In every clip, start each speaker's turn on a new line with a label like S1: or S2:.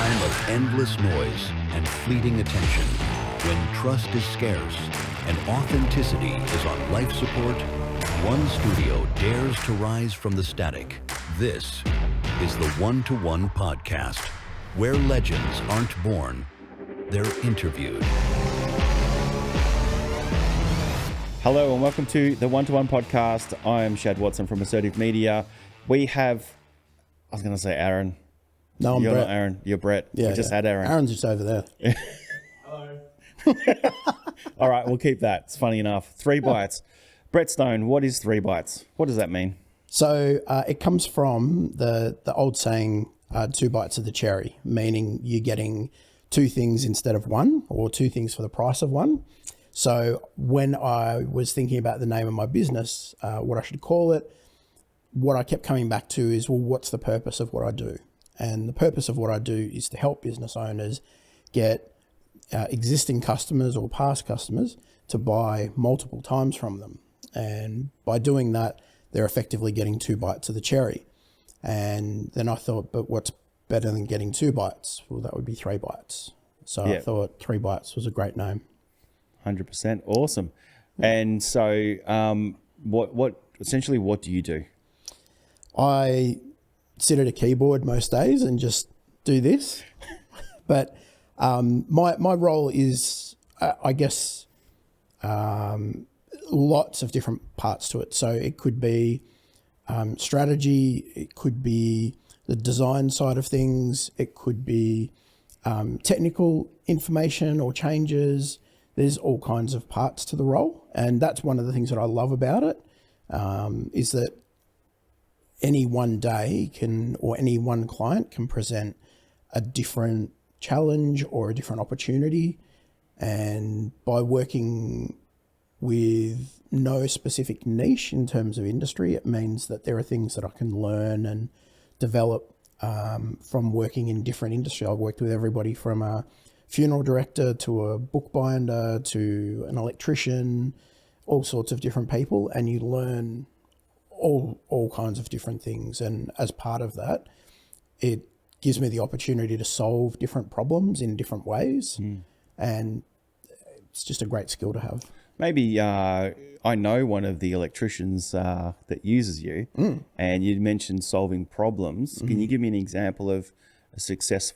S1: time of endless noise and fleeting attention, when trust is scarce and authenticity is on life support, one studio dares to rise from the static. This is the One-to-One Podcast, where legends aren't born, they're interviewed.
S2: Hello and welcome to the One-to-One Podcast. I am Shad Watson from Assertive Media. We have, I was going to say Aaron.
S3: No, I'm
S2: You're
S3: Brett.
S2: not Aaron, you're Brett.
S3: Yeah,
S2: we just had Aaron.
S3: Aaron's just over there.
S2: Hello. All right, we'll keep that. It's funny enough. 3 bites. Brett Stone, what is 3 bites? What does that mean?
S3: So it comes from the old saying, 2 bites of the cherry, meaning you're getting 2 things instead of 1, or 2 things for the price of 1. So when I was thinking about the name of my business, what I should call it, what I kept coming back to is, well, what's the purpose of what I do? And the purpose of what I do is to help business owners get existing customers or past customers to buy multiple times from them. And by doing that, they're effectively getting 2 bites of the cherry. And then I thought, but what's better than getting 2 bites? Well, that would be 3 bites. So I thought 3 bites was a great name.
S2: 100%. Awesome. And so what do you do?
S3: I sit at a keyboard most days and just do this. But my role is, I guess, lots of different parts to it. So it could be strategy, it could be the design side of things, it could be technical information or changes. There's all kinds of parts to the role. And that's one of the things that I love about it, is that any one day or any one client can present a different challenge or a different opportunity. And by working with no specific niche in terms of industry, it means that there are things that I can learn and develop from working in different industry. I've worked with everybody from a funeral director to a bookbinder to an electrician, all sorts of different people, and you learn all kinds of different things. And as part of that, it gives me the opportunity to solve different problems in different ways. And it's just a great skill to have. Maybe
S2: I know one of the electricians that uses you, and you mentioned solving problems. Can you give me an example of a success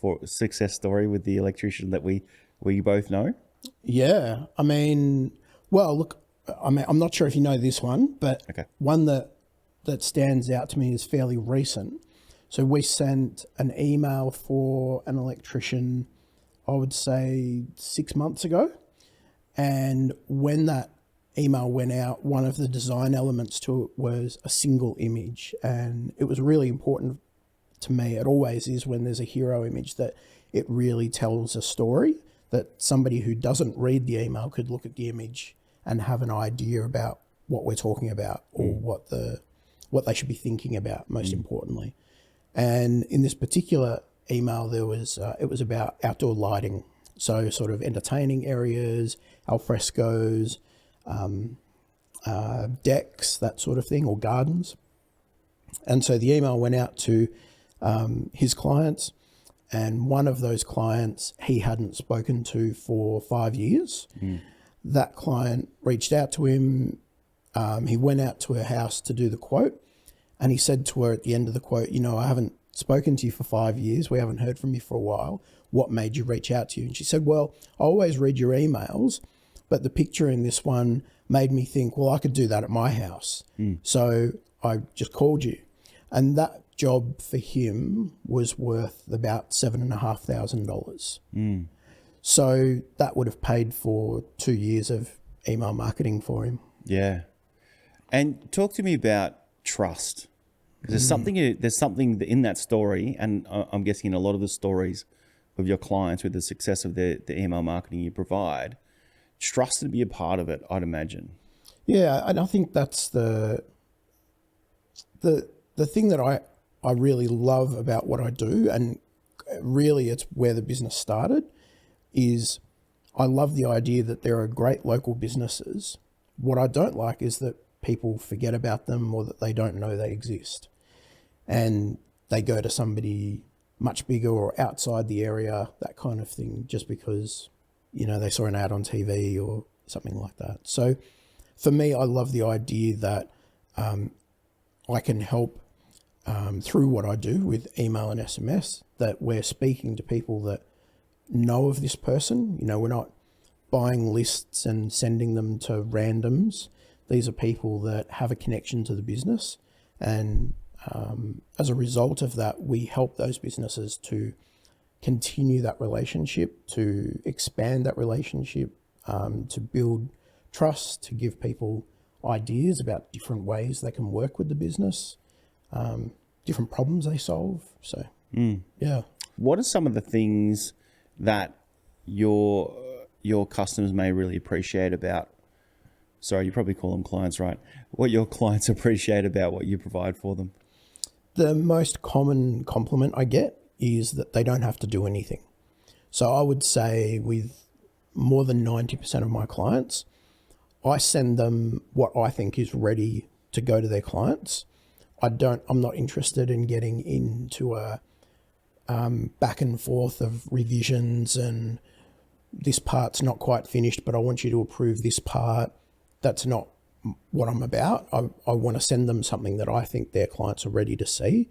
S2: story with the electrician that we both know?
S3: Yeah, I mean, well, look, I'm not sure if you know this one, but one that stands out to me is fairly recent. So we sent an email for an electrician, I would say 6 months ago. And when that email went out, one of the design elements to it was a single image. And it was really important to me. It always is when there's a hero image, that it really tells a story, that somebody who doesn't read the email could look at the image and have an idea about what we're talking about, or what they should be thinking about, most importantly. And in this particular email, it was about outdoor lighting. So sort of entertaining areas, al frescoes, decks, that sort of thing, or gardens. And so the email went out to his clients, and one of those clients he hadn't spoken to for 5 years. That client reached out to him. He went out to her house to do the quote, and he said to her at the end of the quote, I haven't spoken to you for 5 years. We haven't heard from you for a while. What made you reach out to you? And she said, well, I always read your emails, but the picture in this one made me think, well, I could do that at my house. So I just called you. And that job for him was worth about $7,500. So that would have paid for 2 years of email marketing for him.
S2: Yeah. And talk to me about trust. There's something in that story, and I'm guessing in a lot of the stories of your clients with the success of the email marketing you provide, trust to be a part of it, I'd imagine.
S3: Yeah, and I think that's the thing that I really love about what I do, and really it's where the business started, is I love the idea that there are great local businesses. What I don't like is that people forget about them, or that they don't know they exist. And they go to somebody much bigger or outside the area, that kind of thing, just because, they saw an ad on TV or something like that. So for me, I love the idea that I can help through what I do with email and SMS, that we're speaking to people that know of this person. We're not buying lists and sending them to randoms. These are people that have a connection to the business. And as a result of that, we help those businesses to continue that relationship, to expand that relationship, to build trust, to give people ideas about different ways they can work with the business, different problems they solve. So, yeah.
S2: What are some of the things that your customers may really appreciate about, sorry, you probably call them clients, right? What your clients appreciate about what you provide for them?
S3: The most common compliment I get is that they don't have to do anything. So I would say with more than 90% of my clients, I send them what I think is ready to go to their clients. I'm not interested in getting into a back and forth of revisions and this part's not quite finished, but I want you to approve this part. That's not what I'm about. I want to send them something that I think their clients are ready to see.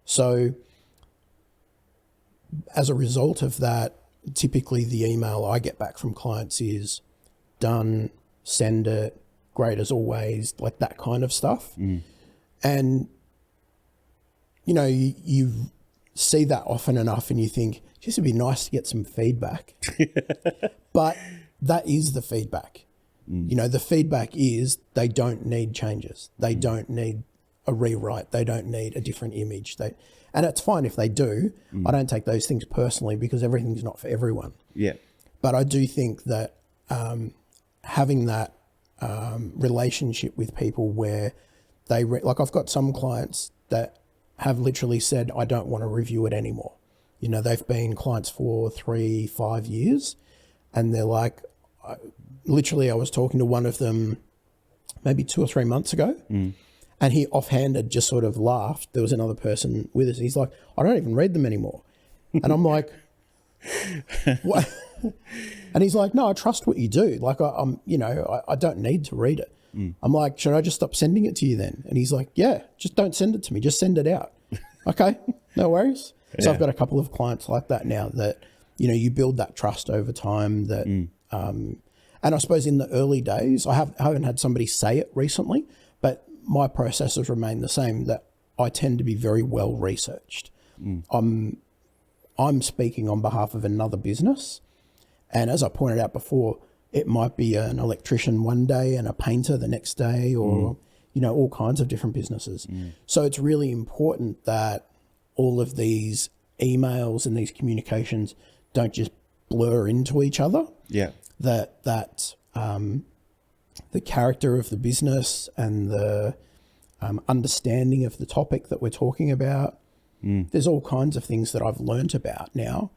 S3: So as a result of that, typically the email I get back from clients is done, send it, great as always, like that kind of stuff. And, you see that often enough and you think, just it'd be nice to get some feedback. But that is the feedback. The feedback is they don't need changes. They don't need a rewrite. They don't need a different image. And it's fine if they do. I don't take those things personally because everything's not for everyone.
S2: Yeah.
S3: But I do think that having that relationship with people where like I've got some clients that have literally said, I don't want to review it anymore. They've been clients for 3-5 years and they're like, literally I was talking to one of them maybe 2 or 3 months ago and he offhanded just sort of laughed. There was another person with us. He's like, I don't even read them anymore. And I'm like, what? And he's like, no, I trust what you do. Like I don't need to read it. I'm like, should I just stop sending it to you then? And he's like, yeah, just don't send it to me. Just send it out. Okay, no worries. So I've got a couple of clients like that now that, you build that trust over time that, and I suppose in the early days, I haven't had somebody say it recently, but my processes remain the same, that I tend to be very well researched. I'm speaking on behalf of another business. And as I pointed out before, it might be an electrician one day and a painter the next day, or, all kinds of different businesses. So it's really important that all of these emails and these communications don't just blur into each other. Yeah. That the character of the business and the understanding of the topic that we're talking about, there's all kinds of things that I've learnt about now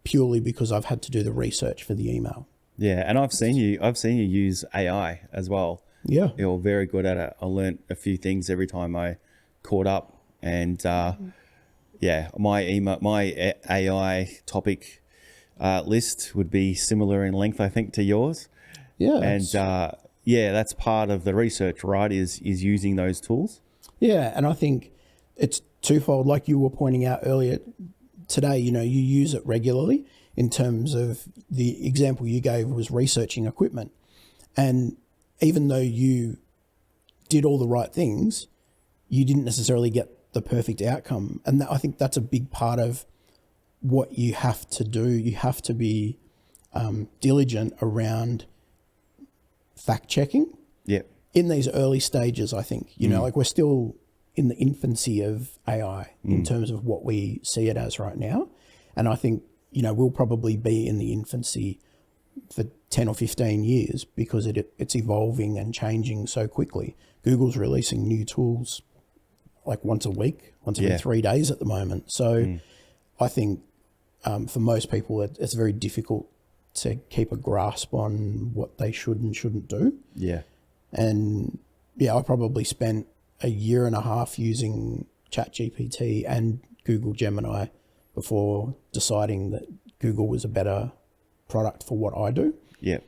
S3: purely because I've had to do the research for the email.
S2: Yeah, and I've seen you use AI as well.
S3: Yeah.
S2: You're very good at it. I learnt a few things every time I caught up, and my AI topic list would be similar in length, I think, to yours.
S3: Yeah.
S2: And that's part of the research, right? Is using those tools.
S3: Yeah, and I think it's twofold. Like you were pointing out earlier today, you use it regularly. In terms of the example you gave was researching equipment. And even though you did all the right things, you didn't necessarily get the perfect outcome. And I think that's a big part of what you have to do. You have to be diligent around fact checking.
S2: Yeah.
S3: In these early stages, I think, like we're still in the infancy of AI in terms of what we see it as right now. And I think, we'll probably be in the infancy for 10 or 15 years because it's evolving and changing so quickly. Google's releasing new tools like once a week, once every 3 days at the moment. So I think for most people, it's very difficult to keep a grasp on what they should and shouldn't do.
S2: Yeah.
S3: And I probably spent a year and a half using ChatGPT and Google Gemini before deciding that Google was a better product for what I do.
S2: Yeah.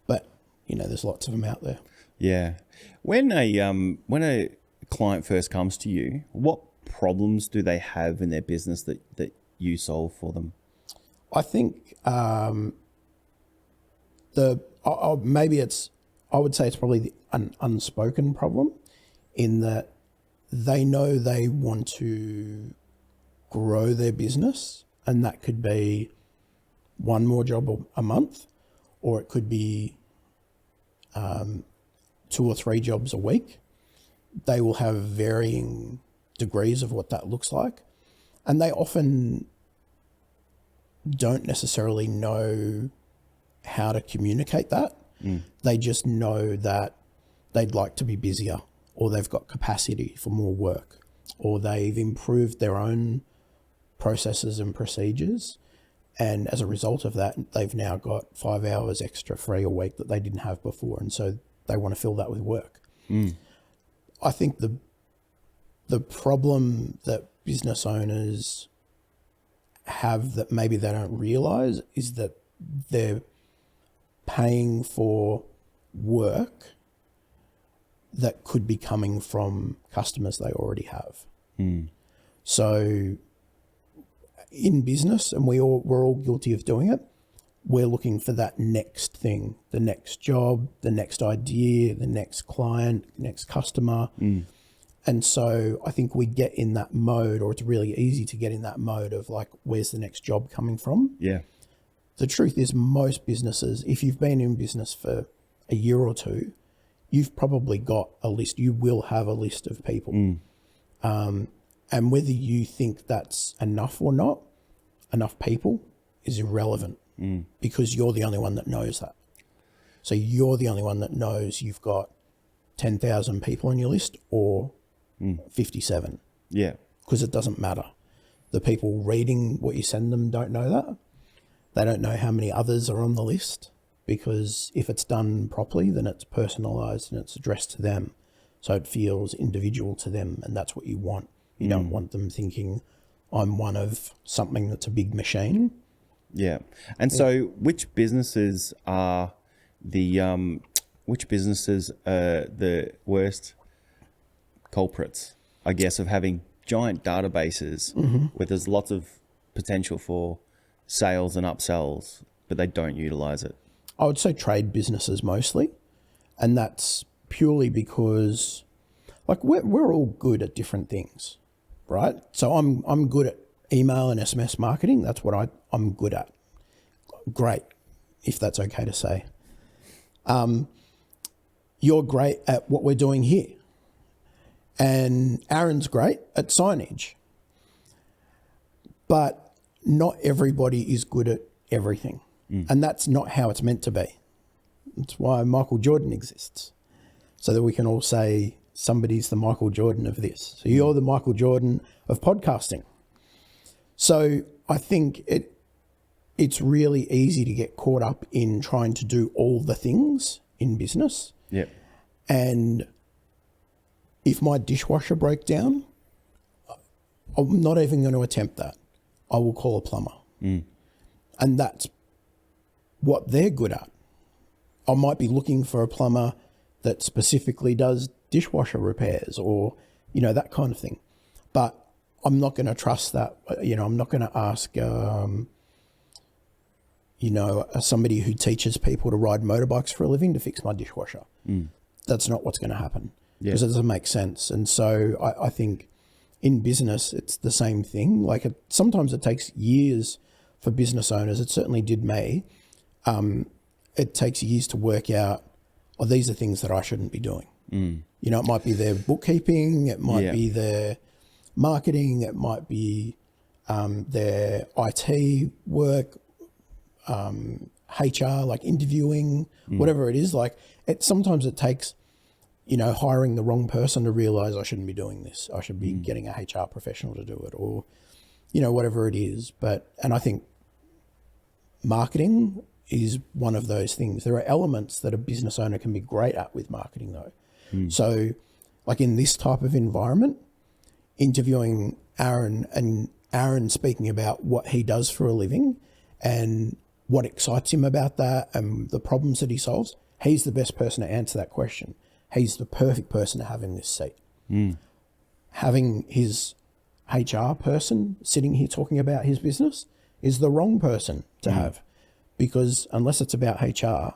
S3: But, there's lots of them out there.
S2: Yeah. When a client first comes to you, what problems do they have in their business that you solve for them?
S3: I think I would say it's probably an unspoken problem, in that they know they want to grow their business, and that could be one more job a month, or it could be 2 or 3 jobs a week. They will have varying degrees of what that looks like, and they often don't necessarily know how to communicate that. They just know that they'd like to be busier, or they've got capacity for more work, or they've improved their own processes and procedures, and as a result of that, they've now got 5 hours extra free a week that they didn't have before, and so they want to fill that with work. I think the problem that business owners have that maybe they don't realize is that they're paying for work that could be coming from customers they already have. So in business, and we're all guilty of doing it, we're looking for that next thing, the next job, the next idea, the next client, next customer. And so I think we get in that mode, or it's really easy to get in that mode of like, where's the next job coming from?
S2: Yeah.
S3: The truth is, most businesses, if you've been in business for a year or two, you've probably got a list. You will have a list of people. And whether you think that's enough or not, enough people is irrelevant, because you're the only one that knows that. So you're the only one that knows you've got 10,000 people on your list, or 57.
S2: Yeah.
S3: Because it doesn't matter. The people reading what you send them don't know that. They don't know how many others are on the list, because if it's done properly, then it's personalized and it's addressed to them. So it feels individual to them, and that's what you want. You don't want them thinking, I'm one of something that's a big machine.
S2: Yeah. And so which businesses are the worst culprits, I guess, of having giant databases where there's lots of potential for sales and upsells, but they don't utilize it?
S3: I would say trade businesses mostly, and that's purely because, like, we're all good at different things, right? So I'm good at email and SMS marketing. That's what I'm good at. Great, if that's okay to say. You're great at what we're doing here, and Aaron's great at signage. But not everybody is good at everything. And that's not how it's meant to be. That's why Michael Jordan exists, so that we can all say somebody's the Michael Jordan of this. So you're the Michael Jordan of podcasting. So I think it's really easy to get caught up in trying to do all the things in business.
S2: Yeah.
S3: And if my dishwasher broke down, I'm not even going to attempt that. I will call a plumber. And that's what they're good at. I might be looking for a plumber that specifically does dishwasher repairs, or, that kind of thing. But I'm not going to trust that. I'm not going to ask, somebody who teaches people to ride motorbikes for a living to fix my dishwasher. That's not what's going to happen, because it doesn't make sense. And so I think in business, it's the same thing. Like, sometimes it takes years for business owners. It certainly did me. It takes years to work out, these are things that I shouldn't be doing. It might be their bookkeeping, it might be their marketing, it might be their IT work, HR, like interviewing, whatever it is. Like, sometimes it takes, hiring the wrong person to realize I shouldn't be doing this. I should be getting a HR professional to do it, or, whatever it is. And I think marketing is one of those things. There are elements that a business owner can be great at with marketing, though. So, like, in this type of environment, interviewing Aaron and Aaron speaking about what he does for a living and what excites him about that and the problems that he solves, he's the best person to answer that question. He's the perfect person to have in this seat. Having his HR person sitting here talking about his business is the wrong person to have, because unless it's about HR,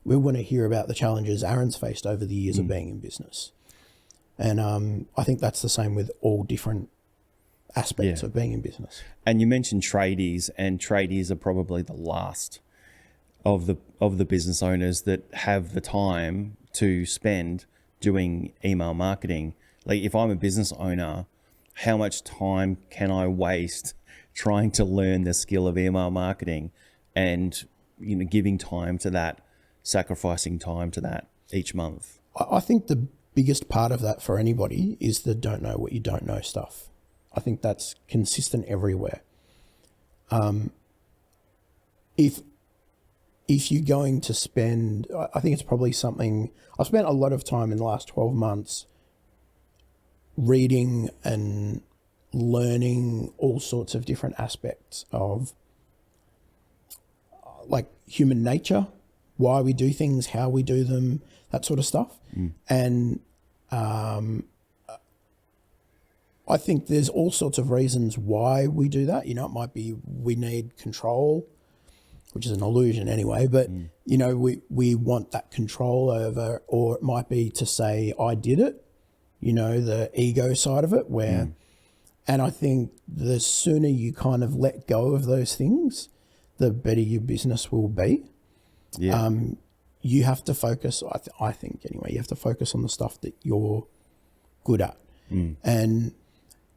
S3: we want to hear about the challenges Aaron's faced over the years of being in business. And I think that's the same with all different aspects of being in business.
S2: And you mentioned tradies, and tradies are probably the last of the business owners that have the time to spend doing email marketing. Like, if I'm a business owner, how much time can I waste trying to learn the skill of email marketing and, giving time to that, sacrificing time to that each month?
S3: I think the biggest part of that for anybody is the don't know what you don't know stuff. I think that's consistent everywhere. If you're going to spend, I think it's probably something, I've spent a lot of time in the last 12 months reading and learning all sorts of different aspects of like human nature, why we do things, how we do them, that sort of stuff. And I think there's all sorts of reasons why we do that. It might be we need control, which is an illusion anyway, but, we want that control over, or it might be to say, I did it, the ego side of it where, and I think the sooner you kind of let go of those things, the better your business will be.
S2: Yeah.
S3: You have to focus, I think anyway, you have to focus on the stuff that you're good at. And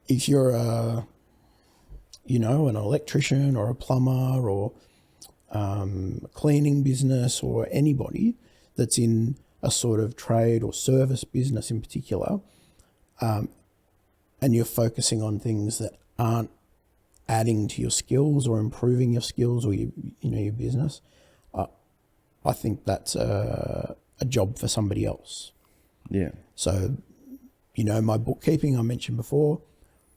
S3: if you're an electrician or a plumber or a cleaning business or anybody that's in a sort of trade or service business in particular, and you're focusing on things that aren't adding to your skills or improving your skills or your business, I think that's a job for somebody else.
S2: Yeah.
S3: So, my bookkeeping I mentioned before,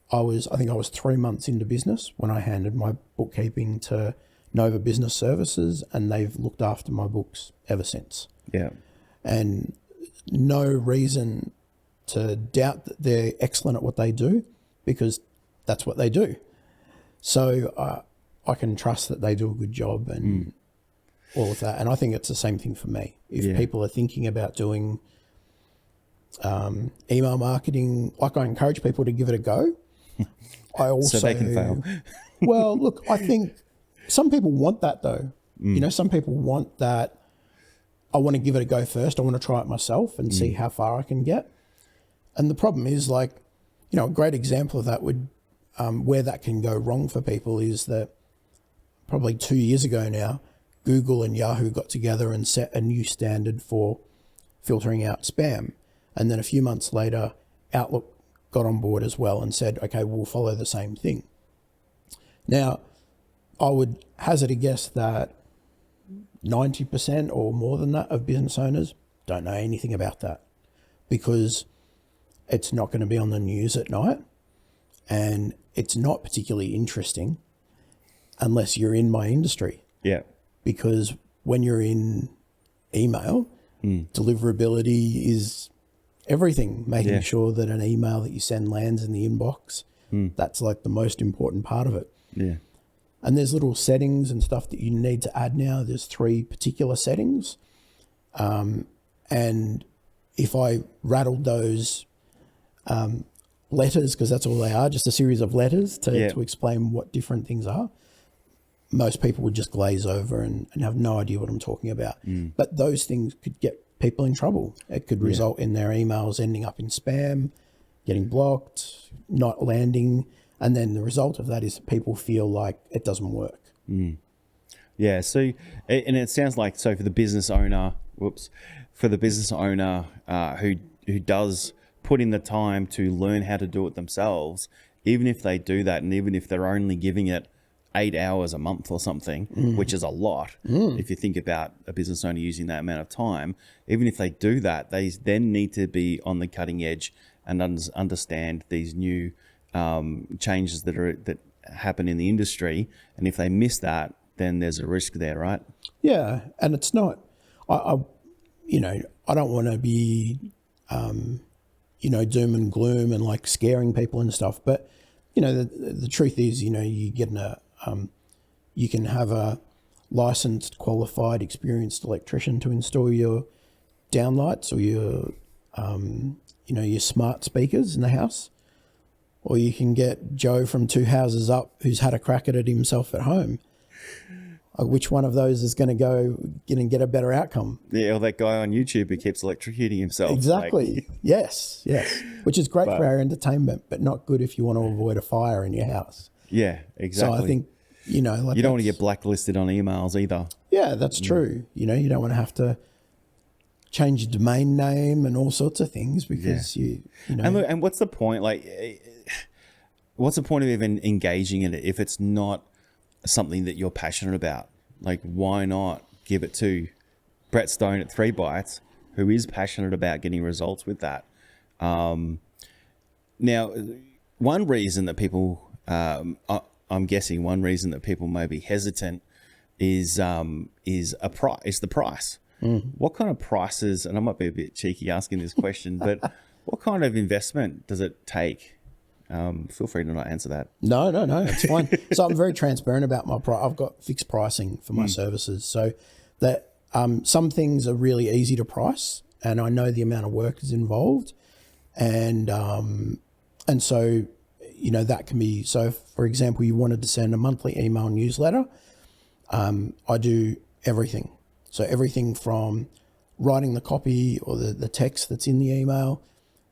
S3: I think I was 3 months into business when I handed my bookkeeping to Nova Business Services, and they've looked after my books ever since.
S2: Yeah.
S3: And no reason to doubt that they're excellent at what they do, because that's what they do. So I can trust that they do a good job and all of that. And I think it's the same thing for me. If people are thinking about doing email marketing, like, I encourage people to give it a go. I also,
S2: so they can fail.
S3: Well, look, I think some people want that though. Some people want that. I want to give it a go first. I want to try it myself and see how far I can get. And the problem is, like, a great example of that would, where that can go wrong for people is that probably 2 years ago now, Google and Yahoo got together and set a new standard for filtering out spam. And then a few months later, Outlook got on board as well and said, okay, we'll follow the same thing. Now, I would hazard a guess that 90% or more than that of business owners don't know anything about that, because it's not going to be on the news at night and it's not particularly interesting unless you're in my industry.
S2: Yeah.
S3: Because when you're in email, deliverability is everything, making sure that an email that you send lands in the inbox. That's like the most important part of it.
S2: Yeah.
S3: And there's little settings and stuff that you need to add now. There's 3 particular settings. And if I rattled those letters, because that's all they are, just a series of letters to explain what different things are, most people would just glaze over and have no idea what I'm talking about. But those things could get people in trouble. It could result in their emails ending up in spam, getting blocked, not landing. And then the result of that is people feel like it doesn't work.
S2: Yeah. So, and it sounds like, so for the business owner, who does put in the time to learn how to do it themselves, even if they do that, and even if they're only giving it 8 hours a month or something, which is a lot. If you think about a business owner using that amount of time, even if they do that, they then need to be on the cutting edge and understand these new changes that happen in the industry, and if they miss that, then there's a risk there, right?
S3: Yeah, and it's not. I I don't want to be, doom and gloom and like scaring people and stuff. But the truth is, you get you can have a licensed, qualified, experienced electrician to install your downlights or your smart speakers in the house, or you can get Joe from 2 houses up who's had a crack at it himself at home. Which one of those is going to get a better outcome?
S2: Yeah, or that guy on YouTube who keeps electrocuting himself.
S3: Exactly. Yes. Which is great for our entertainment, but not good if you want to avoid a fire in your house.
S2: Yeah, exactly.
S3: So I think,
S2: you don't want to get blacklisted on emails either.
S3: Yeah, that's true. You don't want to have to change your domain name and all sorts of things because
S2: And look, and what's the point? Like, what's the point of even engaging in it if it's not something that you're passionate about? Like, why not give it to Brett Stone at 3 Bytes, who is passionate about getting results with that? Now, one reason that people, I'm guessing one reason that people may be hesitant is the price. What kind of prices, and I might be a bit cheeky asking this question, but what kind of investment does it take? Feel free to not answer that.
S3: No, it's fine. So I'm very transparent about my price. I've got fixed pricing for my services, so that some things are really easy to price, and I know the amount of work is involved, and so that can be. So, for example, you wanted to send a monthly email newsletter. I do everything. So everything from writing the copy or the text that's in the email,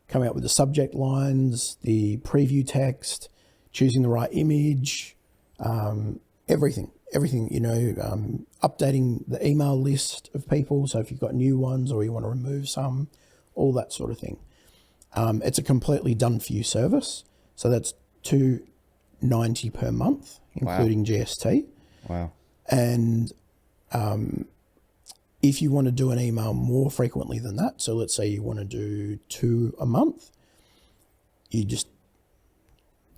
S3: coming up with the subject lines, the preview text, choosing the right image, everything, updating the email list of people. So if you've got new ones or you want to remove some, all that sort of thing. It's a completely done for you service. So that's $290 per month, including GST.
S2: Wow.
S3: And if you want to do an email more frequently than that, so let's say you want to do 2 a month, you just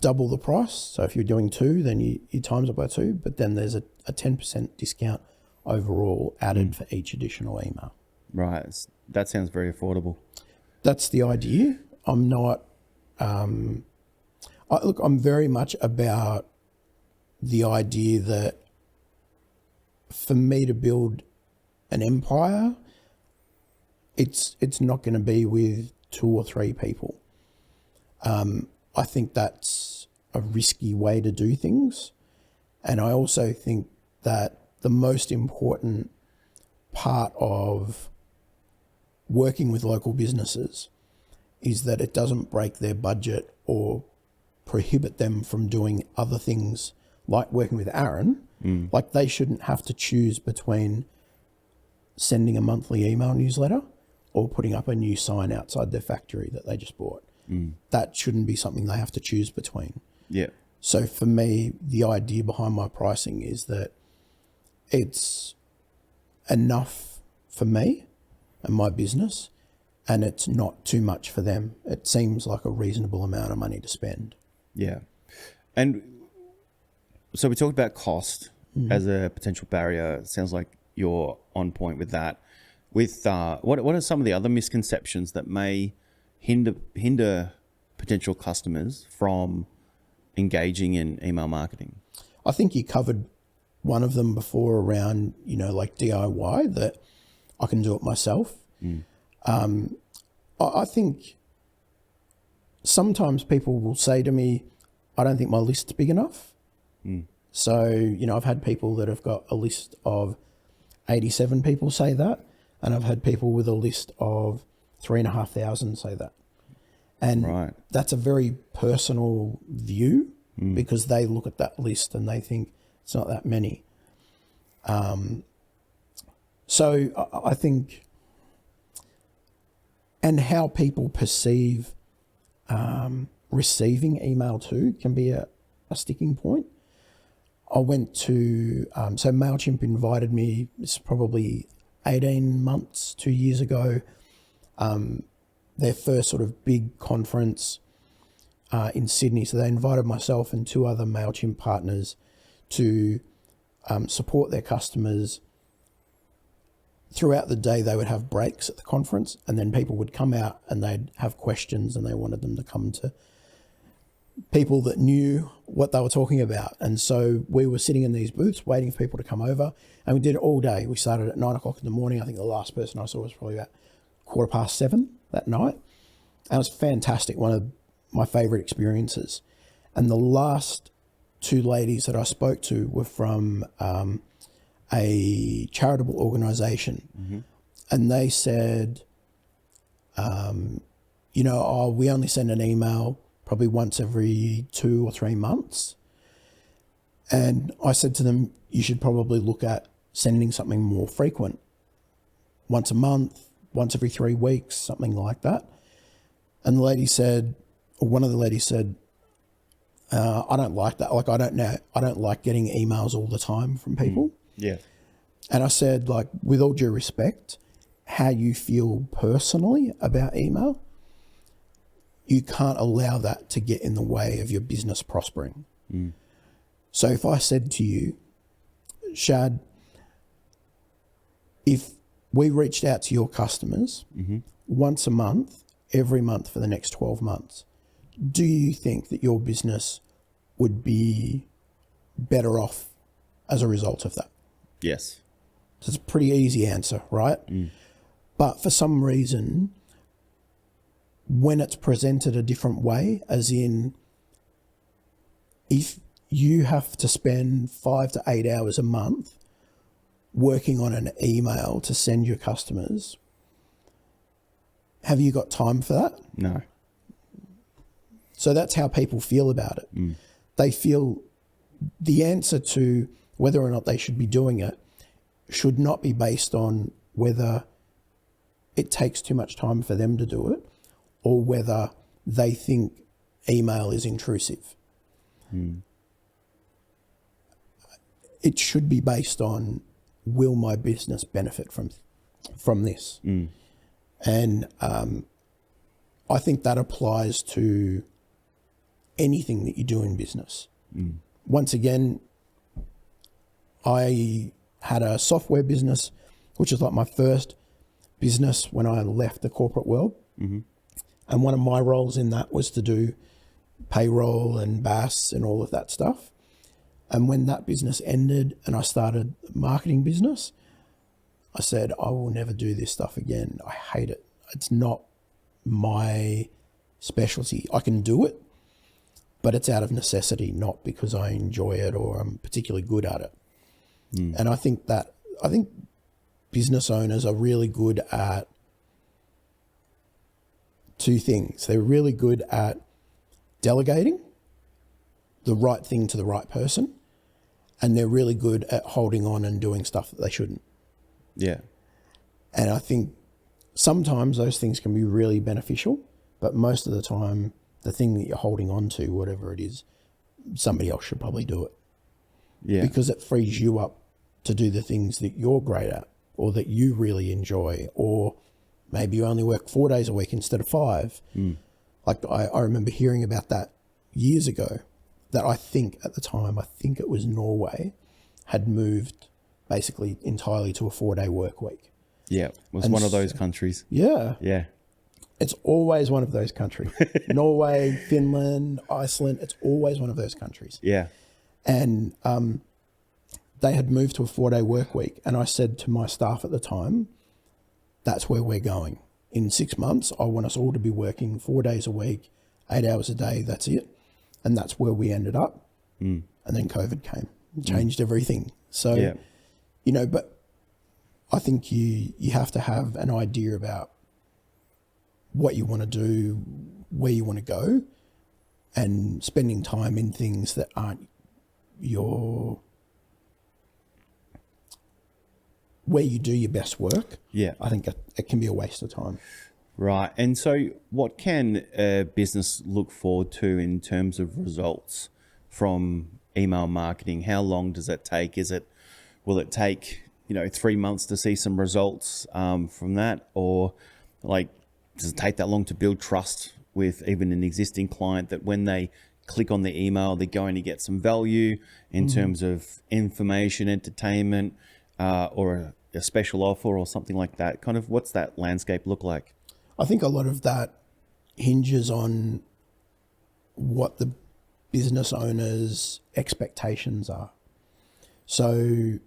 S3: double the price. So if you're doing 2, then you times it by 2, but then there's a 10% discount overall added for each additional email.
S2: Right. That sounds very affordable.
S3: That's the idea. I'm not, I'm very much about the idea that for me to build an empire, it's not going to be with 2 or 3 people. I think that's a risky way to do things. And I also think that the most important part of working with local businesses is that it doesn't break their budget or prohibit them from doing other things like working with Aaron. Like they shouldn't have to choose between sending a monthly email newsletter or putting up a new sign outside their factory that they just bought. That shouldn't be something they have to choose between.
S2: Yeah.
S3: So for me, the idea behind my pricing is that it's enough for me and my business, and it's not too much for them. It seems like a reasonable amount of money to spend.
S2: Yeah. And so we talked about cost as a potential barrier. It sounds like you're on point with that. With what are some of the other misconceptions that may hinder potential customers from engaging in email marketing?
S3: I think you covered one of them before around, like DIY, that I can do it myself. I think sometimes people will say to me, I don't think my list's big enough. So, I've had people that have got a list of 87 people say that, and I've had people with a list of 3,500 say that. And that's a very personal view because they look at that list and they think it's not that many. So I think, and how people perceive receiving email too can be a sticking point. I went to, so MailChimp invited me, it's probably 18 months, 2 years ago, their first sort of big conference. in Sydney. So they invited myself and 2 other MailChimp partners to support their customers. Throughout the day, they would have breaks at the conference, and then people would come out and they'd have questions, and they wanted them to come to people that knew what they were talking about. And so we were sitting in these booths waiting for people to come over, and we did it all day. We started at 9 o'clock in the morning. I think the last person I saw was probably about 7:15 that night. And it was fantastic, one of my favorite experiences. And the last 2 ladies that I spoke to were from a charitable organization. And they said, we only send an email probably once every 2 or 3 months. And I said to them, you should probably look at sending something more frequent, once a month, once every 3 weeks, something like that. And one of the ladies said, I don't like that. Like, I don't like getting emails all the time from people.
S2: Yeah.
S3: And I said, like, with all due respect, how you feel personally about email, you can't allow that to get in the way of your business prospering. So if I said to you, Shad, if we reached out to your customers once a month, every month for the next 12 months, do you think that your business would be better off as a result of that?
S2: Yes.
S3: So it's a pretty easy answer, right? But for some reason, when it's presented a different way, as in if you have to spend 5 to 8 hours a month working on an email to send your customers, have you got time for that?
S2: No.
S3: So that's how people feel about it. They feel the answer to whether or not they should be doing it should not be based on whether it takes too much time for them to do it or whether they think email is intrusive. It should be based on, will my business benefit from this? And I think that applies to anything that you do in business. Once again, I had a software business, which is like my first business when I left the corporate world. And one of my roles in that was to do payroll and BAS and all of that stuff. And when that business ended and I started a marketing business, I said, I will never do this stuff again. I hate it. It's not my specialty. I can do it, but it's out of necessity, not because I enjoy it or I'm particularly good at it. And I think business owners are really good at 2 things. They're really good at delegating the right thing to the right person, and they're really good at holding on and doing stuff that they shouldn't.
S2: Yeah.
S3: And I think sometimes those things can be really beneficial, but most of the time, the thing that you're holding on to, whatever it is, somebody else should probably do it.
S2: Yeah.
S3: Because it frees you up to do the things that you're great at or that you really enjoy, or maybe you only work 4 days a week instead of 5. Like I remember hearing about that years ago, that I think at the time, I think it was Norway, had moved basically entirely to a 4-day work week.
S2: Yeah. It was one of those countries.
S3: Yeah.
S2: Yeah.
S3: It's always one of those countries. Norway, Finland, Iceland, it's always one of those countries.
S2: Yeah.
S3: And they had moved to a 4-day work week. And I said to my staff at the time, that's where we're going. In 6 months, I want us all to be working 4 days a week, 8 hours a day. That's it. And that's where we ended up. And then COVID came and changed everything. So, but I think you have to have an idea about what you want to do, where you want to go, and spending time in things that aren't where you do your best work.
S2: Yeah.
S3: I think it can be a waste of time.
S2: Right. And so what can a business look forward to in terms of results from email marketing? How long does that take? Will it take, 3 months to see some results from that? Or does it take that long to build trust with even an existing client that when they click on the email, they're going to get some value in terms of information, entertainment, or a special offer or something like that? Kind of what's that landscape look like?
S3: I think a lot of that hinges on what the business owner's expectations are. So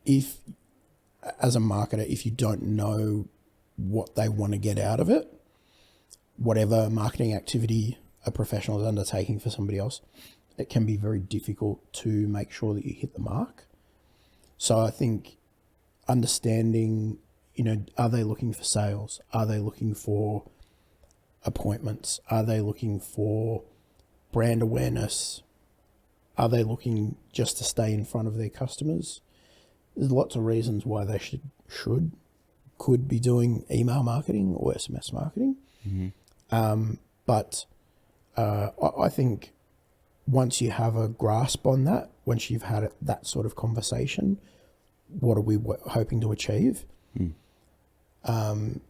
S3: if, as a marketer, if you don't know what they want to get out of it, whatever marketing activity a professional is undertaking for somebody else, it can be very difficult to make sure that you hit the mark. So I think understanding, are they looking for sales? Are they looking for appointments? Are they looking for brand awareness? Are they looking just to stay in front of their customers? There's lots of reasons why they could be doing email marketing or SMS marketing. But I think once you have a grasp on that, once you've had that sort of conversation, what are we hoping to achieve? And,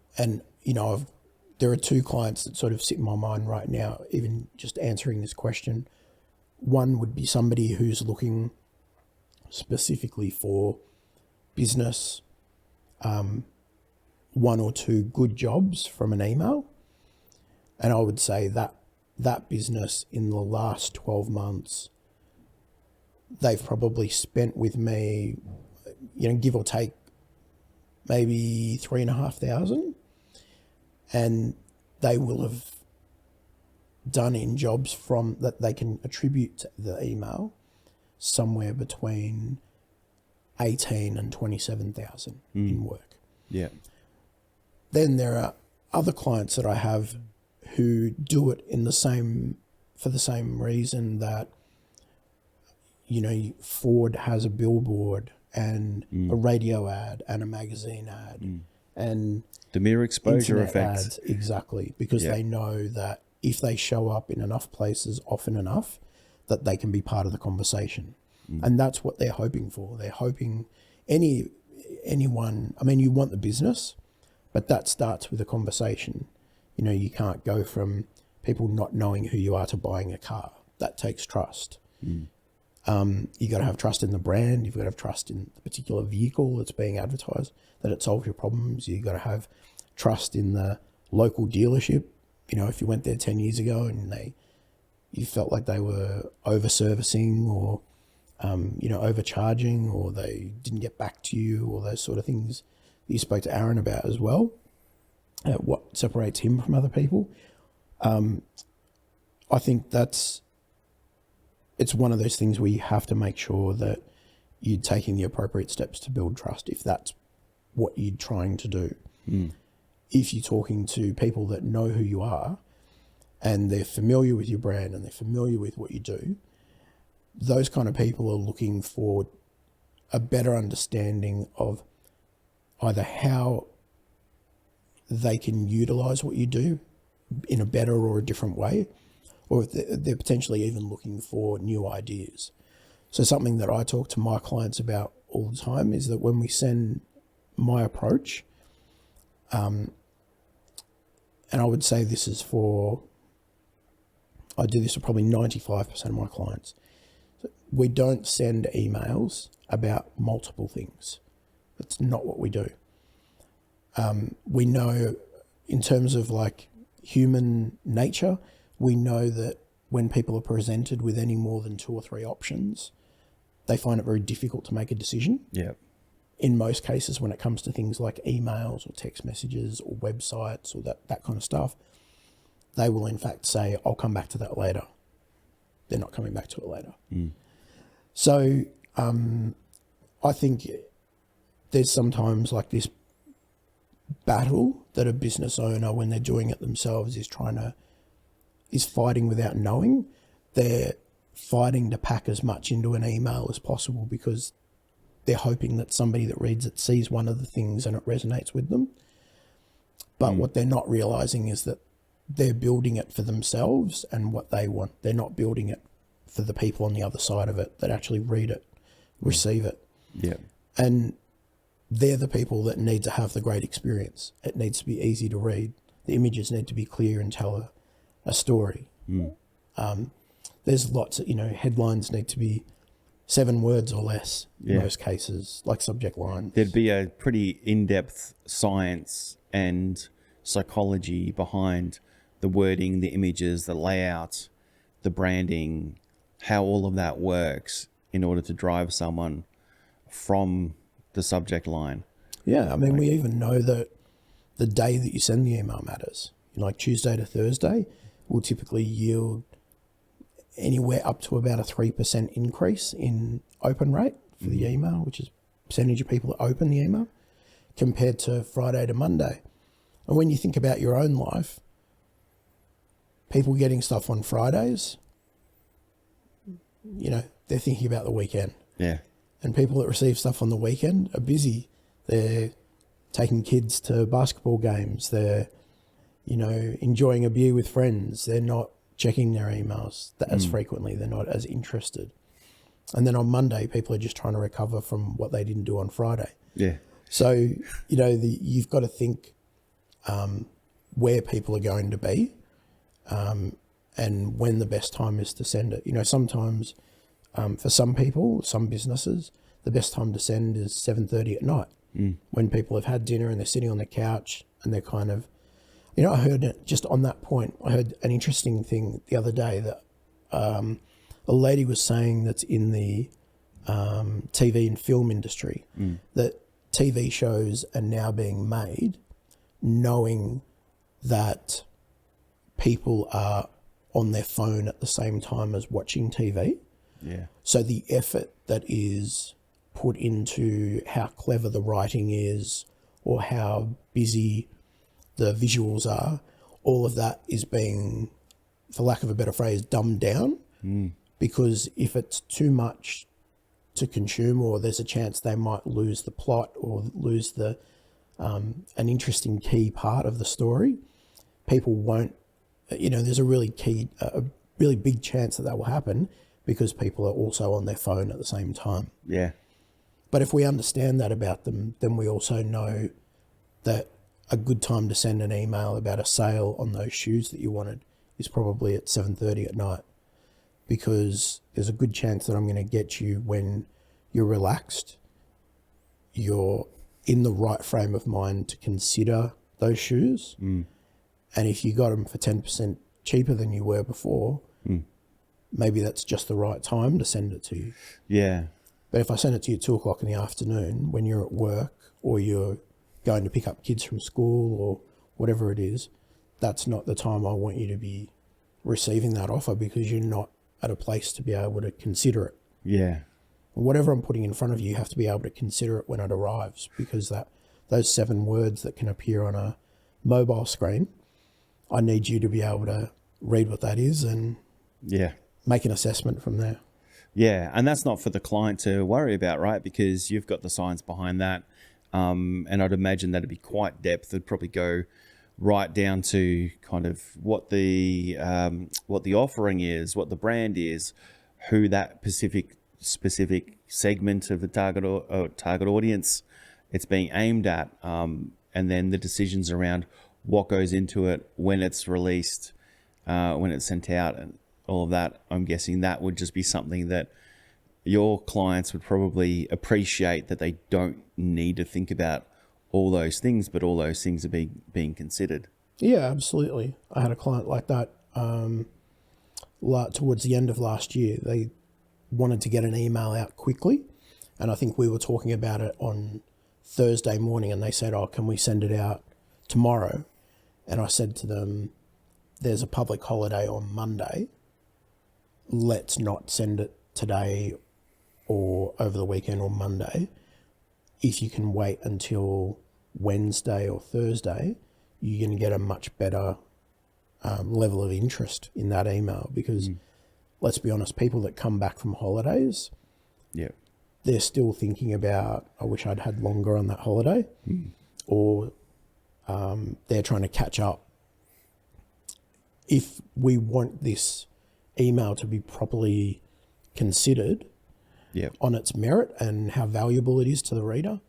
S3: there are two clients that sort of sit in my mind right now, even just answering this question. One would be somebody who's looking specifically for business, one or two good jobs from an email. And I would say that business in the last 12 months, they've probably spent with me, give or take, maybe $3,500, and they will have done in jobs from that they can attribute to the email somewhere between 18 and 27,000 in work.
S2: Yeah.
S3: Then there are other clients that I have who do it for the same reason that, Ford has a billboard and a radio ad and a magazine ad and
S2: the mere exposure
S3: internet
S2: effect.
S3: ads, exactly, because they know that if they show up in enough places often enough, that they can be part of the conversation. And that's what they're hoping for. They're hoping anyone, you want the business, but that starts with a conversation. You can't go from people not knowing who you are to buying a car. That takes trust. You got to have trust in the brand. You've got to have trust in the particular vehicle that's being advertised, that it solves your problems. You've got to have trust in the local dealership. If you went there 10 years ago and you felt like they were over servicing or, overcharging, or they didn't get back to you, or those sort of things that you spoke to Aaron about as well. What separates him from other people. I think it's one of those things where you have to make sure that you're taking the appropriate steps to build trust, if that's what you're trying to do. If you're talking to people that know who you are and they're familiar with your brand and they're familiar with what you do, those kind of people are looking for a better understanding of either how they can utilize what you do in a better or a different way, or if they're potentially even looking for new ideas. So something that I talk to my clients about all the time is that when we send my approach, and I would say this is I do this for probably 95% of my clients. We don't send emails about multiple things. That's not what we do. We know, in terms of like human nature, we know that when people are presented with any more than 2 or 3 options, they find it very difficult to make a decision.
S2: Yeah.
S3: In most cases, when it comes to things like emails or text messages or websites or that kind of stuff, they will in fact say, I'll come back to that later. They're not coming back to it later. So I think there's sometimes like this battle that a business owner, when they're doing it themselves, is fighting without knowing. They're fighting to pack as much into an email as possible because they're hoping that somebody that reads it sees one of the things and it resonates with them. But what they're not realizing is that they're building it for themselves and what they want. They're not building it for the people on the other side of it that actually read it, receive it.
S2: Yeah.
S3: And they're the people that need to have the great experience. It needs to be easy to read. the images need to be clear and tell a story. There's lots of, headlines need to be 7 words or less in most cases, like subject line.
S2: There'd be a pretty in-depth science and psychology behind the wording, the images, the layout, the branding, how all of that works in order to drive someone from the subject line.
S3: Yeah, I mean, we even know that the day that you send the email matters. Like Tuesday to Thursday will typically yield anywhere up to about a 3% increase in open rate for the email, which is percentage of people that open the email, compared to Friday to Monday. And when you think about your own life, people getting stuff on Fridays, they're thinking about the weekend.
S2: Yeah.
S3: And people that receive stuff on the weekend are busy. They're taking kids to basketball games. They're, enjoying a beer with friends. They're not checking their emails as frequently. They're not as interested. And then on Monday, people are just trying to recover from what they didn't do on Friday.
S2: Yeah.
S3: So, you've got to think where people are going to be and when the best time is to send it. Sometimes for some people, some businesses, the best time to send is 7:30 at night when people have had dinner and they're sitting on the couch and they're kind of, I heard just on that point, I heard an interesting thing the other day that a lady was saying that's in the TV and film industry that TV shows are now being made knowing that people are on their phone at the same time as watching TV.
S2: Yeah.
S3: So the effort that is put into how clever the writing is or how busy the visuals are, all of that is being, for lack of a better phrase, dumbed down. Because if it's too much to consume, or there's a chance they might lose the plot or lose the an interesting key part of the story, people won't, there's a really big chance that will happen because people are also on their phone at the same time.
S2: Yeah.
S3: But if we understand that about them, then we also know that a good time to send an email about a sale on those shoes that you wanted is probably at 7:30 at night, because there's a good chance that I'm going to get you when you're relaxed, you're in the right frame of mind to consider those shoes. And if you got them for 10% cheaper than you were before, maybe that's just the right time to send it to you.
S2: Yeah.
S3: But if I send it to you at 2:00 in the afternoon when you're at work or you're going to pick up kids from school or whatever it is, that's not the time I want you to be receiving that offer, because you're not at a place to be able to consider it.
S2: Yeah.
S3: Whatever I'm putting in front of you, you have to be able to consider it when it arrives, because those 7 words that can appear on a mobile screen, I need you to be able to read what that is and make an assessment from there.
S2: Yeah, and that's not for the client to worry about, right? Because you've got the science behind that. And I'd imagine that'd be quite depth. It'd probably go right down to kind of what the offering is, what the brand is, who that specific segment of the target audience it's being aimed at, and then the decisions around what goes into it, when it's released, when it's sent out, and all of that. I'm guessing that would just be something that your clients would probably appreciate, that they don't need to think about all those things, but all those things are being considered.
S3: Yeah, absolutely. I had a client like that towards the end of last year. They wanted to get an email out quickly, and I think we were talking about it on Thursday morning, and they said, can we send it out tomorrow? And I said to them, there's a public holiday on Monday. Let's not send it today or over the weekend or Monday. If you can wait until Wednesday or Thursday, you're going to get a much better level of interest in that email, because let's be honest, people that come back from holidays, they're still thinking about, I wish I'd had longer on that holiday, or they're trying to catch up. If we want this email to be properly considered on its merit and how valuable it is to the reader,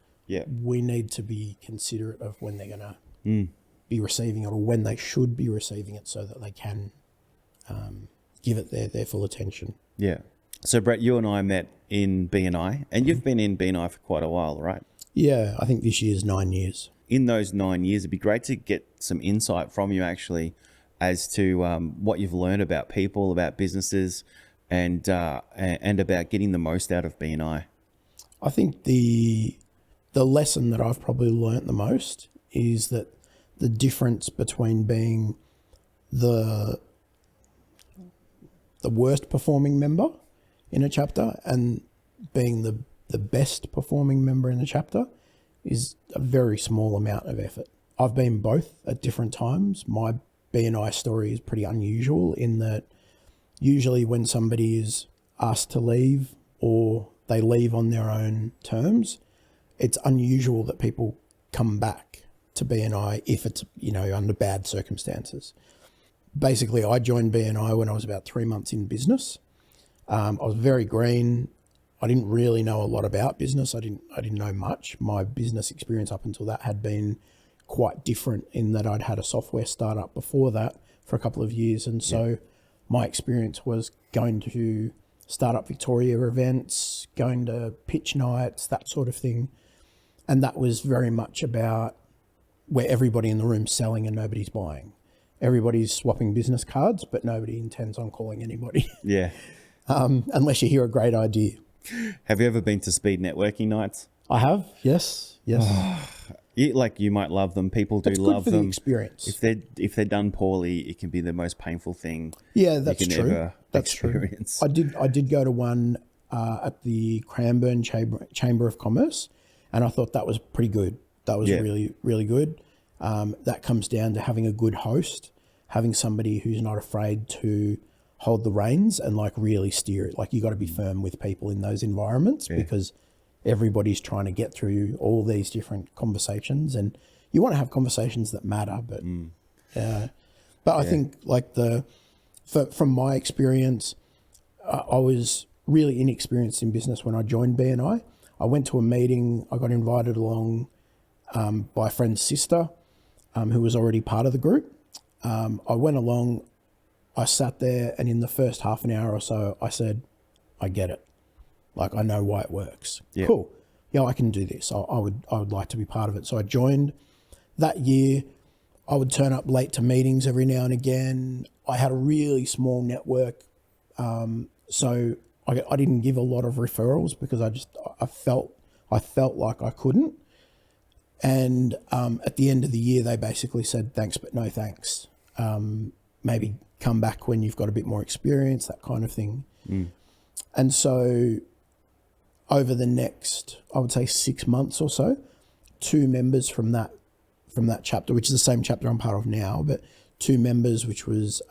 S3: we need to be considerate of when they're going to be receiving it or when they should be receiving it so that they can give it their full attention.
S2: Yeah. So Brett, you and I met in BNI, and you've been in BNI for quite a while, right?
S3: Yeah, I think this year's 9 years.
S2: In those 9 years, it'd be great to get some insight from you actually as to what you've learned about people, about businesses, and about getting the most out of BNI.
S3: I think the lesson that I've probably learnt the most is that the difference between being the worst performing member in a chapter and being the best performing member in a chapter is a very small amount of effort. I've been both at different times. My BNI story is pretty unusual in that usually when somebody is asked to leave or they leave on their own terms, it's unusual that people come back to BNI if it's, under bad circumstances. Basically, I joined BNI when I was about 3 months in business. I was very green. I didn't really know a lot about business. I didn't know much. My business experience up until that had been quite different in that I'd had a software startup before that for a couple of years. And so my experience was going to Startup Victoria events, going to pitch nights, that sort of thing. And that was very much about where everybody in the room's selling and nobody's buying. Everybody's swapping business cards, but nobody intends on calling anybody.
S2: Yeah.
S3: Unless you hear a great idea.
S2: Have you ever been to speed networking nights?
S3: I have, yes.
S2: You might love them. People do
S3: It's
S2: love
S3: good for
S2: them.
S3: the experience.
S2: If they're done poorly, it can be the most painful thing.
S3: Yeah, that's
S2: you can
S3: true.
S2: ever
S3: That's
S2: experience.
S3: true. I did go to one at the Cranbourne Chamber of Commerce, and I thought that was pretty good. That was really, really good. That comes down to having a good host, having somebody who's not afraid to hold the reins and really steer it. You got to be firm with people in those environments because everybody's trying to get through all these different conversations, and you want to have conversations that matter. But I think from my experience, I was really inexperienced in business when I joined BNI. I went to a meeting. I got invited along by a friend's sister who was already part of the group. I went along, I sat there, and in the first half an hour or so, I said, I get it. I know why it works. Yeah. Cool. Yeah, I can do this. I would like to be part of it. So I joined. That year, I would turn up late to meetings every now and again. I had a really small network. So I didn't give a lot of referrals because I felt like I couldn't. And at the end of the year, they basically said, thanks, but no thanks. Maybe come back when you've got a bit more experience, that kind of thing. And so over the next, I would say 6 months or so, 2 members from that chapter, which is the same chapter I'm part of now, but 2 members, which was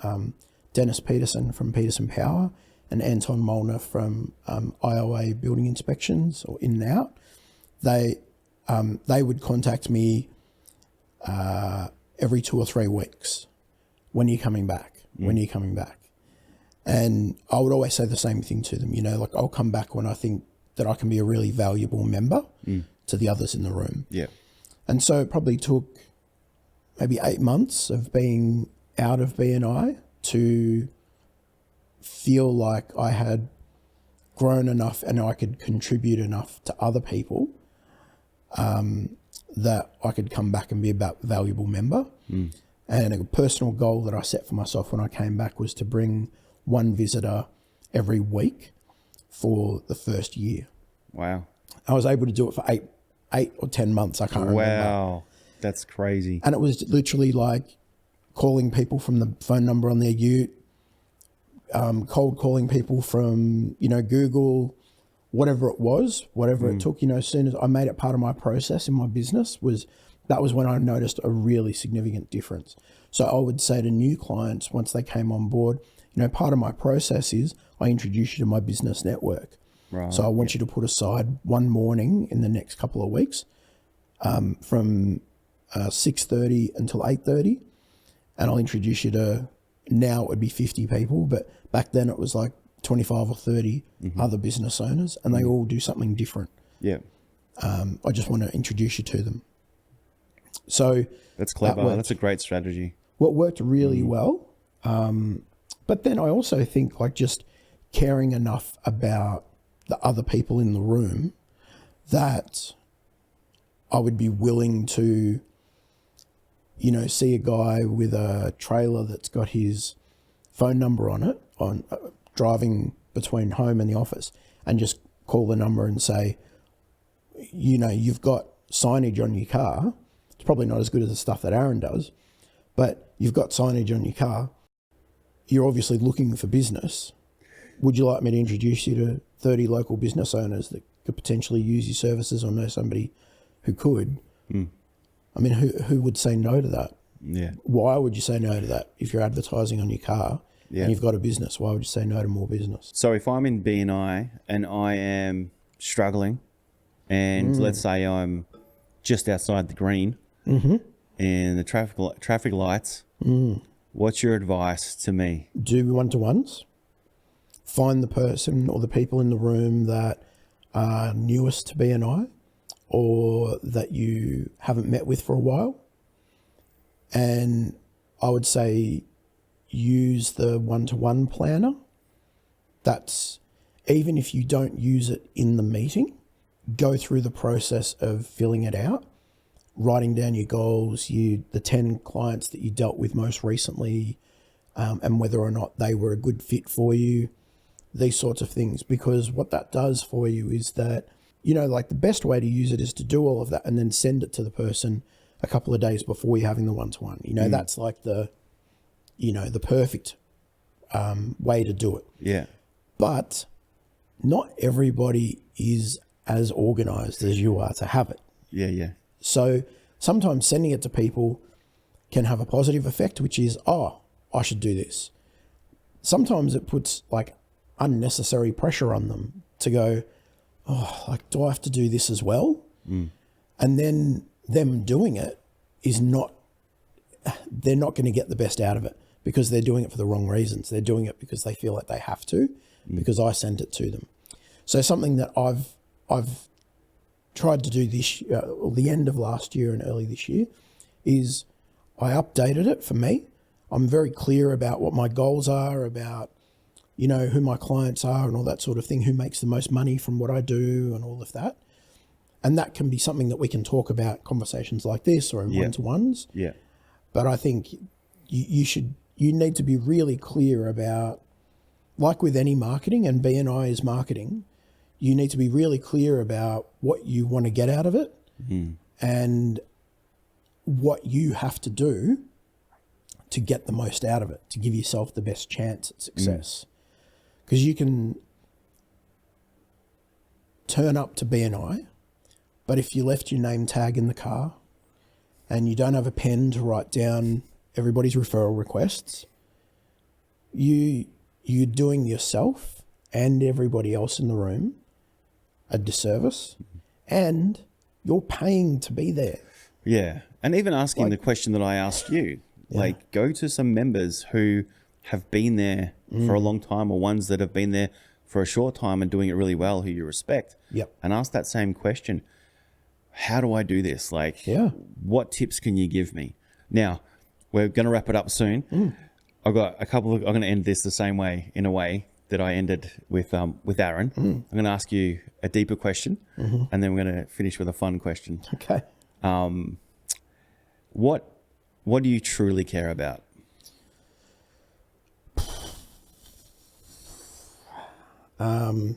S3: Dennis Peterson from Peterson Power and Anton Molnar from IOA Building Inspections, or In and Out. They would contact me every 2 or 3 weeks. When are you coming back? When are you coming back? And I would always say the same thing to them, I'll come back when I think that I can be a really valuable member to the others in the room. Yeah. And so it probably took maybe 8 months of being out of BNI to feel like I had grown enough and I could contribute enough to other people that I could come back and be a valuable member. And a personal goal that I set for myself when I came back was to bring 1 visitor every week for the first year.
S2: Wow.
S3: I was able to do it for 8 or 10 months. I can't remember.
S2: Wow. That's crazy.
S3: And it was literally calling people from the phone number on their ute, cold calling people from, Google, whatever it was, whatever it took, as soon as I made it part of my process in my business that was when I noticed a really significant difference. So I would say to new clients, once they came on board, part of my process is I introduce you to my business network. Right. So I want you to put aside one morning in the next couple of weeks from 6:30 until 8:30, and I'll introduce you to, now it would be 50 people, but back then it was 25 or 30 other business owners, and they all do something different. Yeah. I just want to introduce you to them. So
S2: That's clever.
S3: worked.
S2: That's a great strategy.
S3: What worked really well. But then I also think like just caring enough about the other people in the room that I would be willing to, you know, see a guy with a trailer that's got his phone number on it, on driving between home and the office, and just call the number and say, you know, you've got signage on your car. It's probably not as good as the stuff that Aaron does, but you've got signage on your car. You're obviously looking for business. Would you like me to introduce you to 30 local business owners that could potentially use your services, or know somebody who could? I mean, who would say no to that?
S2: Yeah.
S3: Why would you say no to that? If you're advertising on your car and you've got a business, why would you say no to more business?
S2: So if I'm in BNI and I am struggling, and let's say I'm just outside the green and the traffic lights, what's your advice to me?
S3: Do one-to-ones. Find the person or the people in the room that are newest to BNI or that you haven't met with for a while. And I would say use the one-to-one planner. That's, even if you don't use it in the meeting, go through the process of filling it out, writing down your goals, the 10 clients that you dealt with most recently, and whether or not they were a good fit for you, these sorts of things. Because what that does for you is that, you know, like the best way to use it is to do all of that and then send it to the person a couple of days before you're having the one-to-one. You know, that's like the perfect way to do it.
S2: Yeah.
S3: But not everybody is as organized as you are to have it.
S2: Yeah.
S3: So sometimes sending it to people can have a positive effect, which is, oh, I should do this. Sometimes it puts like unnecessary pressure on them to go, oh, like, do I have to do this as well? And then them doing it is not, they're not going to get the best out of it because they're doing it for the wrong reasons. They're doing it because they feel like they have to, because I sent it to them. So something that I've tried to do this or the end of last year and early this year is I updated it for me. I'm very clear about what my goals are, about, you know, who my clients are and all that sort of thing, who makes the most money from what I do and all of that. And that can be something that we can talk about conversations like this or in one-to-ones.
S2: Yeah.
S3: But I think you need to be really clear about, like with any marketing, and BNI is marketing, you need to be really clear about what you want to get out of it and what you have to do to get the most out of it, to give yourself the best chance at success. Because you can turn up to BNI, but if you left your name tag in the car and you don't have a pen to write down everybody's referral requests, you're doing yourself and everybody else in the room a disservice, and you're paying to be there.
S2: Yeah. And even asking the question that I asked you, like go to some members who have been there for a long time, or ones that have been there for a short time and doing it really well, who you respect.
S3: Yep.
S2: And ask that same question. How do I do this? Like, what tips can you give me? Now, we're going to wrap it up soon. I've got a couple of, I'm going to end this the same way, in a way that I ended with Aaron. I'm going to ask you a deeper question, and then we're going to finish with a fun question.
S3: Okay.
S2: What do you truly care about?
S3: I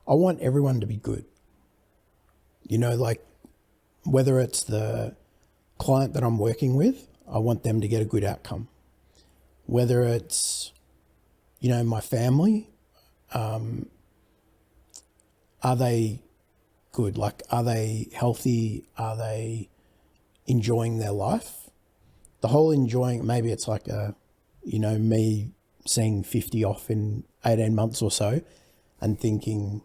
S3: want everyone to be good. You know, like whether it's the client that I'm working with, I want them to get a good outcome. Whether it's, you know, my family, are they good? Like, are they healthy? Are they enjoying their life? The whole enjoying, maybe it's like me seeing 50 off in 18 months or so and thinking,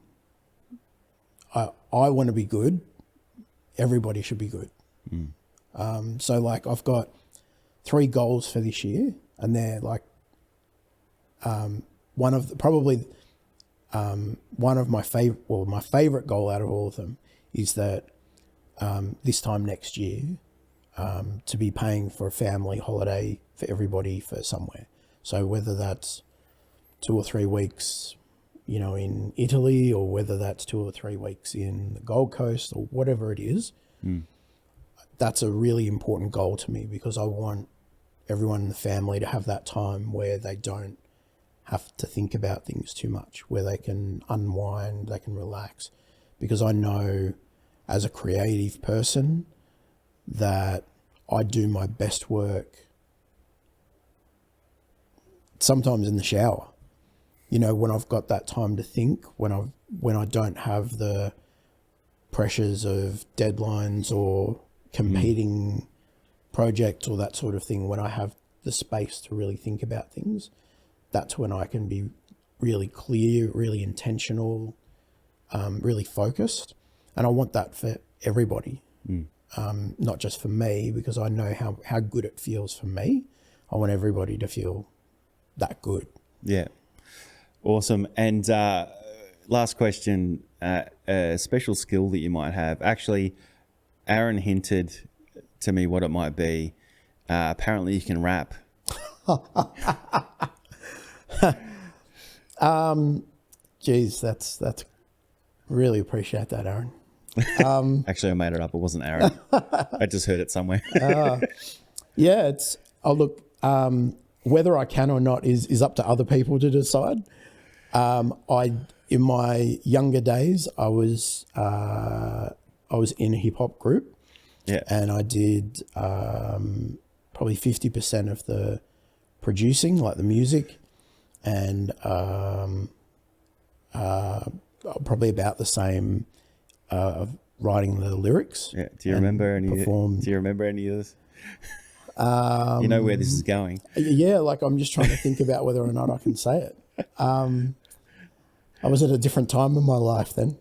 S3: I want to be good. Everybody should be good. So like I've got 3 goals for this year, and they're like one of my favorite goal out of all of them is that this time next year to be paying for a family holiday for everybody for somewhere. So whether that's 2 or 3 weeks, you know, in Italy, or whether that's 2 or 3 weeks in the Gold Coast, or whatever it is, that's a really important goal to me, because I want everyone in the family to have that time where they don't have to think about things too much, where they can unwind, they can relax. Because I know as a creative person that I do my best work sometimes in the shower. You know, when I've got that time to think, when I don't have the pressures of deadlines or competing projects or that sort of thing, when I have the space to really think about things, that's when I can be really clear, really intentional, really focused. And I want that for everybody, not just for me, because I know how good it feels for me. I want everybody to feel that good.
S2: Yeah. Awesome. And last question, a special skill that you might have. Actually, Aaron hinted to me what it might be. Apparently you can rap.
S3: Geez, that's really appreciate that, Aaron.
S2: Actually, I made it up. It wasn't Aaron. I just heard it somewhere.
S3: Yeah, look, whether I can or not is up to other people to decide. In my younger days, I was in a hip hop group, and I did probably 50% of the producing, like the music, and probably about the same of writing the lyrics.
S2: Yeah. Do you remember any? Do you remember any of this? You know where this is going.
S3: Yeah, like I'm just trying to think about whether or not I can say it. I was at a different time in my life then.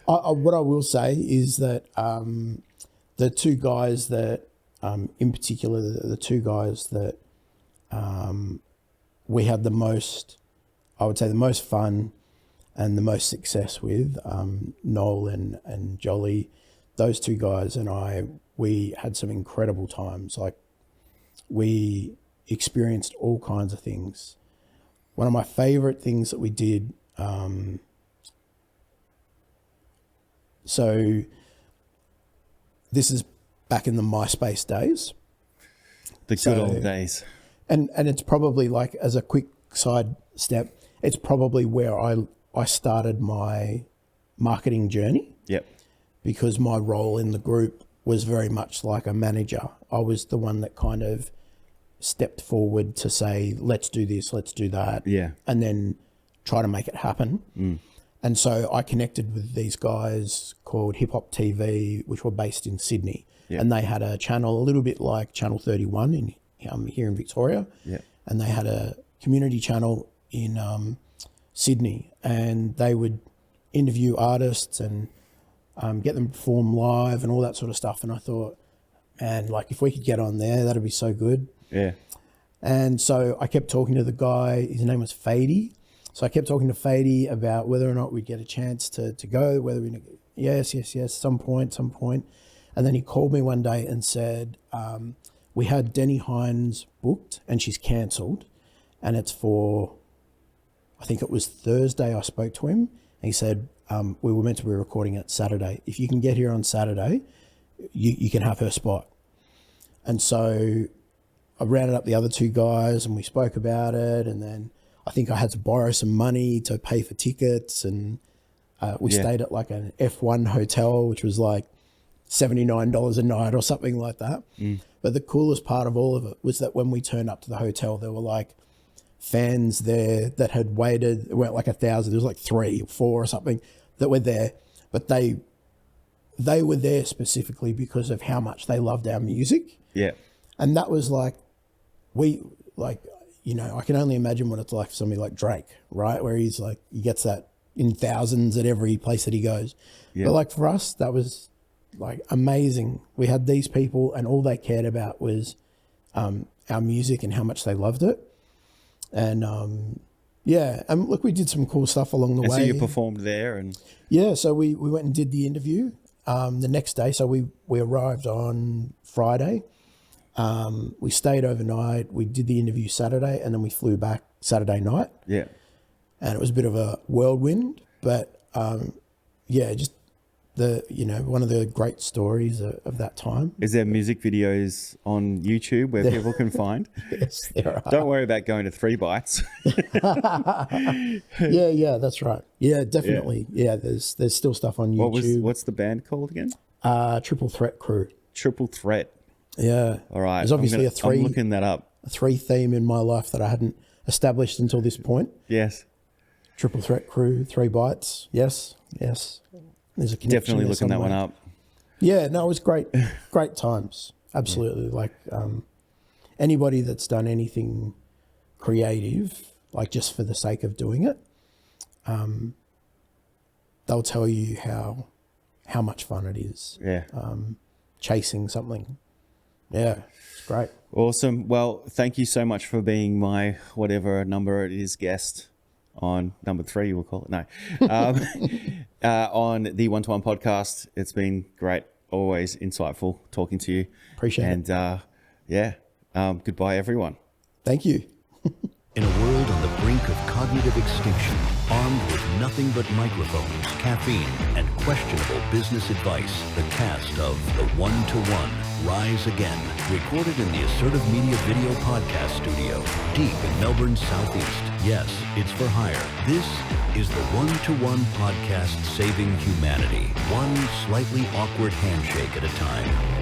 S3: What I will say is that the two guys that, in particular, the two guys that we had the most, I would say the most fun and the most success with, Noel and Jolly, those two guys and I, we had some incredible times. Like, we experienced all kinds of things. One of my favorite things that we did, so this is back in the MySpace days.
S2: The good old days.
S3: And it's probably, like, as a quick side step, it's probably where I started my marketing journey.
S2: Yep.
S3: Because my role in the group was very much like a manager. I was the one that kind of stepped forward to say, let's do this, let's do that.
S2: Yeah.
S3: And then try to make it happen. And so I connected with these guys called Hip Hop TV, which were based in Sydney. Yep. And they had a channel a little bit like Channel 31 here in Victoria.
S2: Yeah.
S3: And they had a community channel in Sydney, and they would interview artists and get them to perform live and all that sort of stuff. And I thought, man, like, if we could get on there, that'd be so good.
S2: Yeah.
S3: And so I kept talking to the guy. His name was Fady. So I kept talking to Fady about whether or not we'd get a chance to go, whether we, yes, some point. And then he called me one day and said, we had Denny Hines booked and she's cancelled. And it's for, I think it was Thursday I spoke to him. And he said, we were meant to be recording it Saturday. If you can get here on Saturday, you can have her spot. And so I rounded up the other two guys and we spoke about it. And then I think I had to borrow some money to pay for tickets. And we stayed at like an F1 hotel, which was like $79 a night or something like that. But the coolest part of all of it was that when we turned up to the hotel, there were like fans there that had waited. It weren't like 1,000. There was like 3 or 4 or something that were there. But they were there specifically because of how much they loved our music.
S2: Yeah.
S3: And that was like, I can only imagine what it's like for somebody like Drake, right? Where he's like, he gets that in thousands at every place that he goes. Yeah. But like for us, that was like amazing. We had these people and all they cared about was our music and how much they loved it. And Yeah, and look, we did some cool stuff along the
S2: And
S3: way.
S2: so you performed there, and
S3: Yeah, so we went and did the interview the next day. So we arrived on Friday. We stayed overnight. We did the interview Saturday, and then we flew back Saturday night.
S2: yeah.
S3: And it was a bit of a whirlwind, but yeah, just one of the great stories of that time.
S2: Is there music videos on YouTube where people can find?
S3: Yes, there are.
S2: Don't worry about going to 3 Bites.
S3: Yeah, that's right. Yeah, definitely. Yeah, there's still stuff on YouTube.
S2: What's the band called again?
S3: Triple Threat Crew.
S2: Triple Threat.
S3: Yeah.
S2: All right.
S3: There's obviously
S2: I'm looking that up.
S3: a 3 theme in my life that I hadn't established until this point.
S2: Yes.
S3: Triple Threat Crew, 3 Bites. Yes. There's a connection.
S2: Definitely
S3: there
S2: looking that one
S3: somewhere.
S2: up.
S3: Yeah, no, it was great. Great times. Absolutely. Like anybody that's done anything creative, like just for the sake of doing it, they'll tell you how much fun it is.
S2: Yeah.
S3: Chasing something. Yeah, it's great.
S2: Awesome. Well, thank you so much for being my whatever number it is guest on number 3, we'll call it. No. On the One-to-One podcast. It's been great. Always insightful talking to you.
S3: Appreciate it.
S2: And goodbye, everyone.
S3: Thank you.
S1: In a world on the brink of cognitive extinction, armed with nothing but microphones, caffeine, and questionable business advice, the cast of The One-to-One Rise Again, recorded in the Assertive Media Video Podcast Studio, deep in Melbourne's southeast. Yes, it's for hire. This is The One-to-One Podcast, saving humanity, one slightly awkward handshake at a time.